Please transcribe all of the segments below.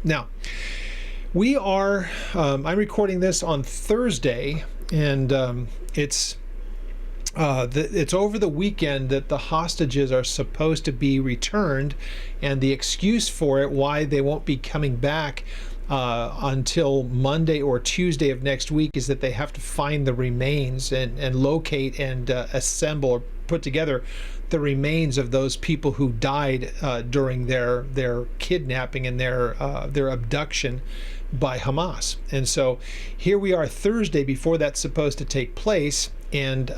Now, I'm recording this on Thursday, and it's over the weekend that the hostages are supposed to be returned, and the excuse for it, why they won't be coming back until Monday or Tuesday of next week, is that they have to find the remains and locate and assemble or put together the remains of those people who died during their kidnapping and their abduction by Hamas. And so here we are Thursday before that's supposed to take place, and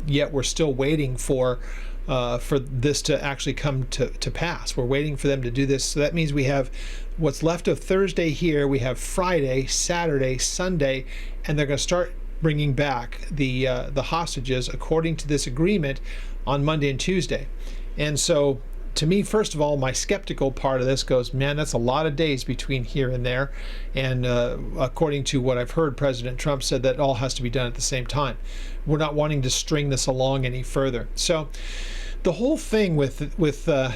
yet we're still waiting for this to actually come to pass. We're waiting for them to do this. So that means we have what's left of Thursday here. We have Friday, Saturday, Sunday, and they're going to start bringing back the hostages according to this agreement on Monday and Tuesday. And so, to me, first of all, my skeptical part of this goes, man, that's a lot of days between here and there. And according to what I've heard, President Trump said that all has to be done at the same time. We're not wanting to string this along any further. So the whole thing with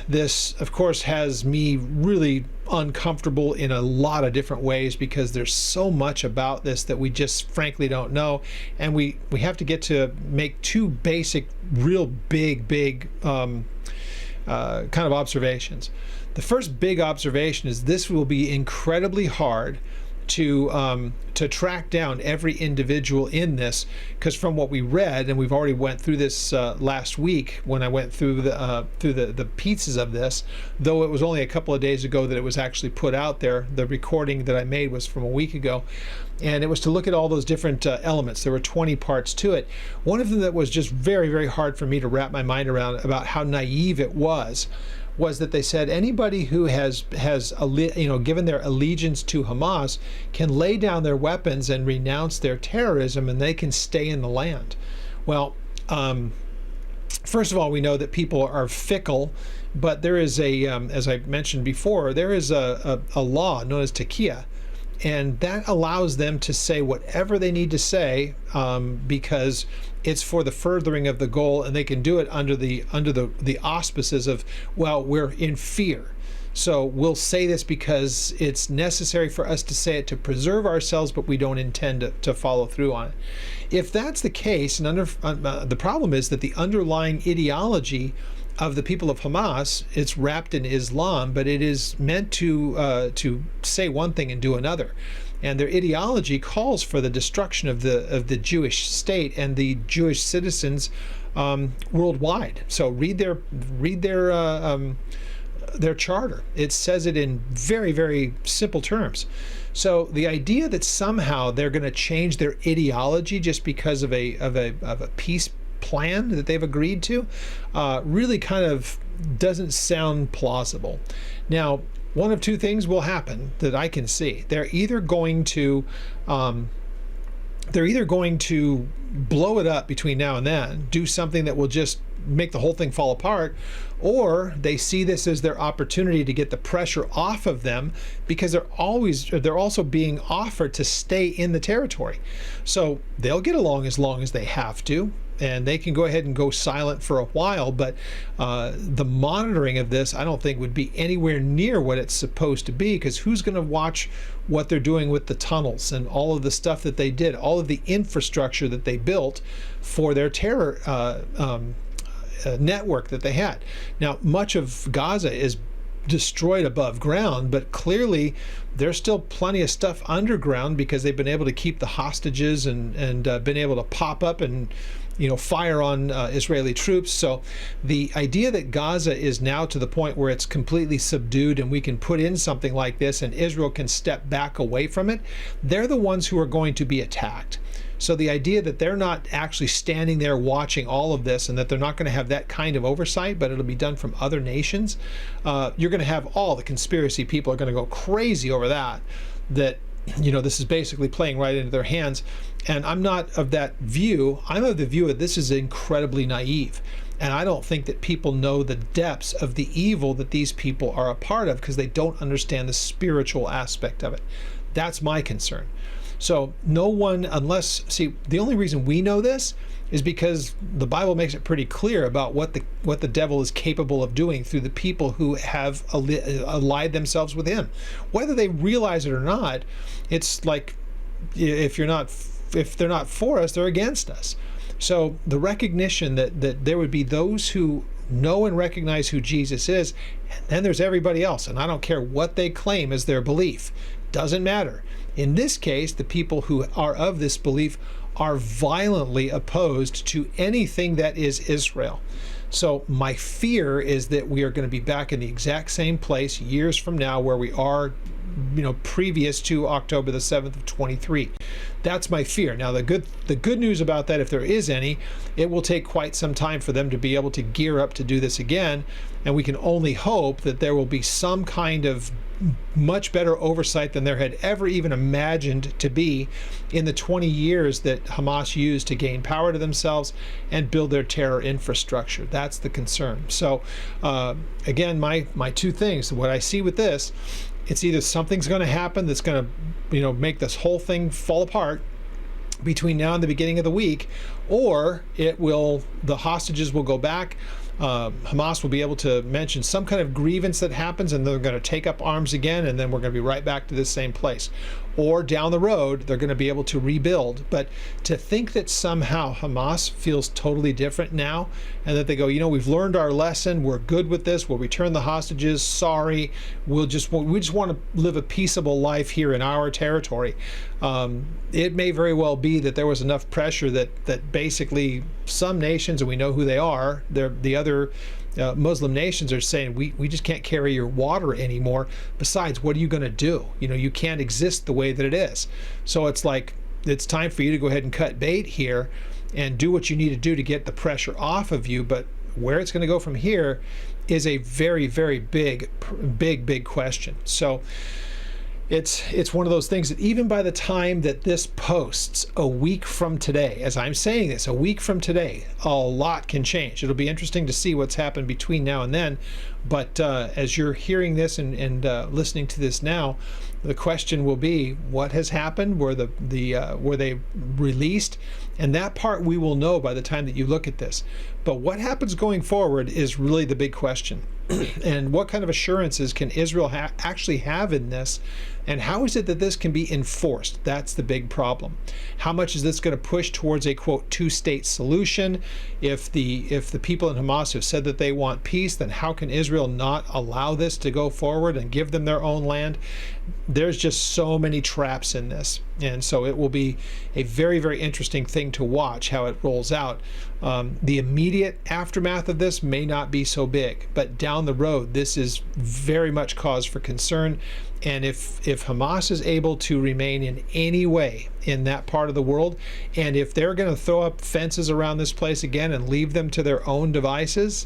this, of course, has me really uncomfortable in a lot of different ways, because there's so much about this that we just frankly don't know. And we have to get to make two basic, real big kind of observations. The first big observation is this will be incredibly hard to track down every individual in this, because from what we read, and we've already went through this last week when I went through the pieces of this, though it was only a couple of days ago that it was actually put out there. The recording that I made was from a week ago, and it was to look at all those different elements. There were 20 parts to it. One of them that was just very, very hard for me to wrap my mind around about how naive it was that they said anybody who has given their allegiance to Hamas can lay down their weapons and renounce their terrorism, and they can stay in the land. Well, first of all, we know that people are fickle, but there is as I mentioned before, there is a law known as taqiyya, and that allows them to say whatever they need to say, because it's for the furthering of the goal, and they can do it under the auspices of, well, we're in fear. So we'll say this because it's necessary for us to say it to preserve ourselves, but we don't intend to follow through on it. If that's the case, and the problem is that the underlying ideology of the people of Hamas, it's wrapped in Islam, but it is meant to say one thing and do another. And their ideology calls for the destruction of the Jewish state and the Jewish citizens worldwide. So read their charter. It says it in very, very simple terms. So the idea that somehow they're going to change their ideology just because of a peace plan that they've agreed to really kind of doesn't sound plausible. Now, one of two things will happen that I can see. They're either going to blow it up between now and then, do something that will just make the whole thing fall apart, or they see this as their opportunity to get the pressure off of them, because they're also being offered to stay in the territory. So they'll get along as long as they have to, and they can go ahead and go silent for a while, but the monitoring of this, I don't think, would be anywhere near what it's supposed to be, because who's going to watch what they're doing with the tunnels and all of the stuff that they did, all of the infrastructure that they built for their terror network that they had. Now, much of Gaza is destroyed above ground, but clearly there's still plenty of stuff underground, because they've been able to keep the hostages and been able to pop up and fire on Israeli troops. So the idea that Gaza is now to the point where it's completely subdued and we can put in something like this and Israel can step back away from it, they're the ones who are going to be attacked. So the idea that they're not actually standing there watching all of this, and that they're not going to have that kind of oversight, but it'll be done from other nations, you're going to have all the conspiracy people are going to go crazy over that this is basically playing right into their hands. And I'm not of that view. I'm of the view that this is incredibly naive. And I don't think that people know the depths of the evil that these people are a part of, because they don't understand the spiritual aspect of it. That's my concern. So no one, unless, see, the only reason we know this is because the Bible makes it pretty clear about what the devil is capable of doing through the people who have allied themselves with him. Whether they realize it or not, it's like if they're not for us, they're against us. So the recognition that there would be those who know and recognize who Jesus is, and then there's everybody else, and I don't care what they claim as their belief. Doesn't matter. In this case, the people who are of this belief are violently opposed to anything that is Israel. So my fear is that we are going to be back in the exact same place years from now where we are, previous to October the 7th of 23. That's my fear. Now, the good news about that, if there is any, it will take quite some time for them to be able to gear up to do this again, and we can only hope that there will be some kind of much better oversight than there had ever even imagined to be in the 20 years that Hamas used to gain power to themselves and build their terror infrastructure. That's the concern. So again, my two things, what I see with this, it's either something's going to happen that's going to make this whole thing fall apart between now and the beginning of the week, or the hostages will go back. Hamas will be able to mention some kind of grievance that happens, and they're going to take up arms again, and then we're going to be right back to this same place. Or down the road, they're going to be able to rebuild. But to think that somehow Hamas feels totally different now, and that they go, we've learned our lesson, we're good with this, we'll return the hostages, sorry, we just want to live a peaceable life here in our territory. It may very well be that there was enough pressure that basically some nations, and we know who they are, the other Muslim nations are saying, we just can't carry your water anymore. Besides, what are you going to do? You can't exist the way that it is. So it's like, it's time for you to go ahead and cut bait here and do what you need to do to get the pressure off of you. But where it's going to go from here is a very, very big question. So it's one of those things that even by the time that this posts a week from today, as I'm saying this, a week from today, a lot can change. It'll be interesting to see what's happened between now and then. But as you're hearing this and listening to this now, the question will be, what has happened? Were they released? And that part we will know by the time that you look at this. But what happens going forward is really the big question. And what kind of assurances can Israel actually have in this? And how is it that this can be enforced? That's the big problem. How much is this going to push towards a, quote, two-state solution? If the people in Hamas have said that they want peace, then how can Israel not allow this to go forward and give them their own land? There's just so many traps in this. And so it will be a very, very interesting thing to watch how it rolls out. The immediate aftermath of this may not be so big, but down the road, this is very much cause for concern. And if Hamas is able to remain in any way in that part of the world, and if they're going to throw up fences around this place again and leave them to their own devices,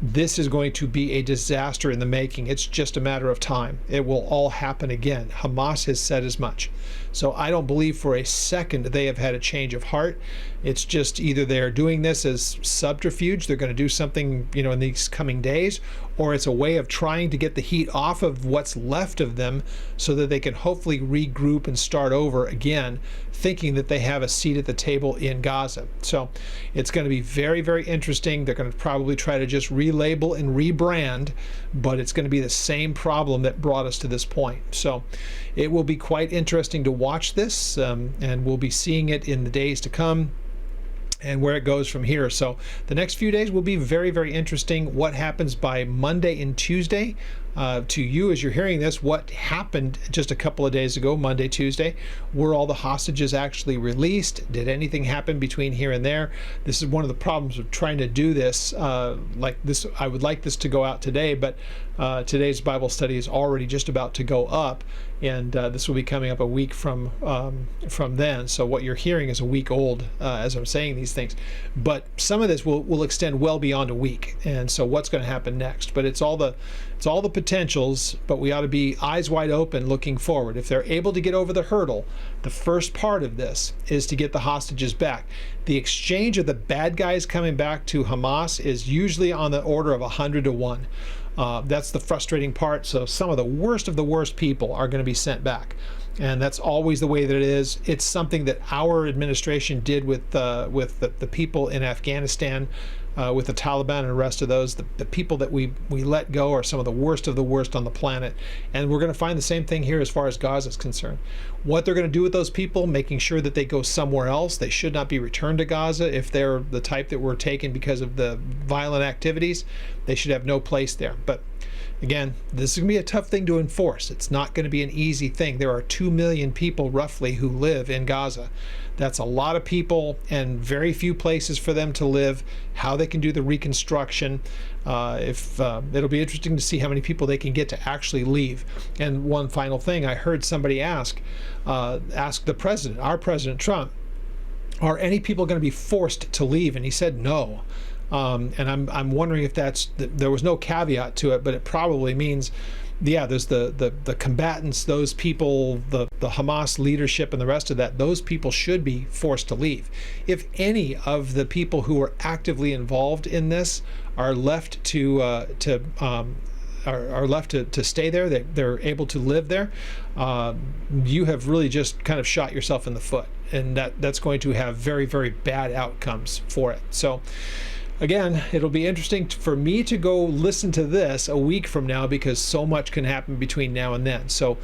this is going to be a disaster in the making. It's just a matter of time. It will all happen again. Hamas has said as much. So I don't believe for a second they have had a change of heart. It's just either they're doing this as subterfuge, they're going to do something, in these coming days, or it's a way of trying to get the heat off of what's left of them so that they can hopefully regroup and start over again, thinking that they have a seat at the table in Gaza. So it's going to be very, very interesting. They're going to probably try to just relabel and rebrand, but it's going to be the same problem that brought us to this point. So it will be quite interesting to watch this, and we'll be seeing it in the days to come and where it goes from here. So the next few days will be very, very interesting. What happens by Monday and Tuesday, to you as you're hearing this, what happened just a couple of days ago, Monday, Tuesday? Were all the hostages actually released? Did anything happen between here and there? This is one of the problems of trying to do this like this. I would like this to go out today, but today's Bible study is already just about to go up, and this will be coming up a week from then. So what you're hearing is a week old as I'm saying these things. But some of this will extend well beyond a week, and so what's going to happen next? But it's all the potentials, but we ought to be eyes wide open looking forward. If they're able to get over the hurdle, the first part of this is to get the hostages back. The exchange of the bad guys coming back to Hamas is usually on the order of 100 to 1. That's the frustrating part. So some of the worst people are going to be sent back. and that's always the way that it is. It's something that our administration did with the people in Afghanistan, with the Taliban and the rest of those. The people that we let go are some of the worst on the planet, and we're going to find the same thing here as far as Gaza is concerned. What they're going to do with those people, making sure that they go somewhere else. They should not be returned to Gaza if they're the type that were taken because of the violent activities. They should have no place there. But again, this is going to be a tough thing to enforce. It's not going to be an easy thing. There are 2 million people roughly who live in Gaza. That's a lot of people and very few places for them to live, how they can do the reconstruction. It'll be interesting to see how many people they can get to actually leave. And one final thing, I heard somebody ask the president, our President Trump, are any people going to be forced to leave? And he said no. And I'm wondering if there was no caveat to it, but it probably means, yeah, there's the combatants, those people, the Hamas leadership and the rest of that, those people should be forced to leave. If any of the people who are actively involved in this are left to stay there, they're able to live there, you have really just kind of shot yourself in the foot, and that's going to have very, very bad outcomes for it. So again, it'll be interesting for me to go listen to this a week from now, because so much can happen between now and then. So